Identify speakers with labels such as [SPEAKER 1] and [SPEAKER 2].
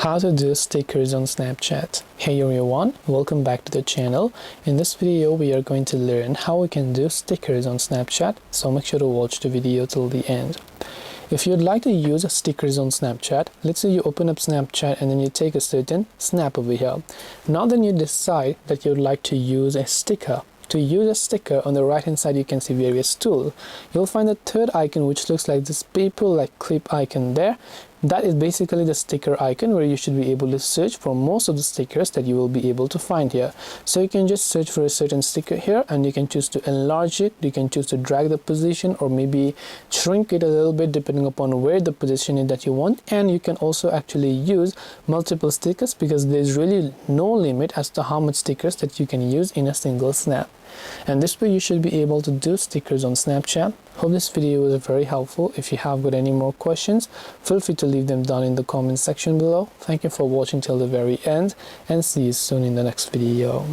[SPEAKER 1] How to do stickers on Snapchat. Hey everyone, welcome back to the channel. In this video we are going to learn how we can do stickers on Snapchat, so make sure to watch the video till the end. If you'd like to use stickers on Snapchat, let's say you open up Snapchat and then you take a certain snap over here. Now then you decide that you'd like to use a sticker. To use a sticker, on the right hand side you can see various tools. You'll find the third icon which looks like this paper like clip icon there. That is basically the sticker icon where you should be able to search for most of the stickers that you will be able to find here. So you can just search for a certain sticker here and you can choose to enlarge it, you can choose to drag the position or maybe shrink it a little bit depending upon where the position is that you want. And you can also actually use multiple stickers because there's really no limit as to how much stickers that you can use in a single snap. And this way you should be able to do stickers on Snapchat. Hope this video was very helpful. If you have got any more questions, feel free to leave them down in the comment section below. Thank you for watching till the very end and see you soon in the next video.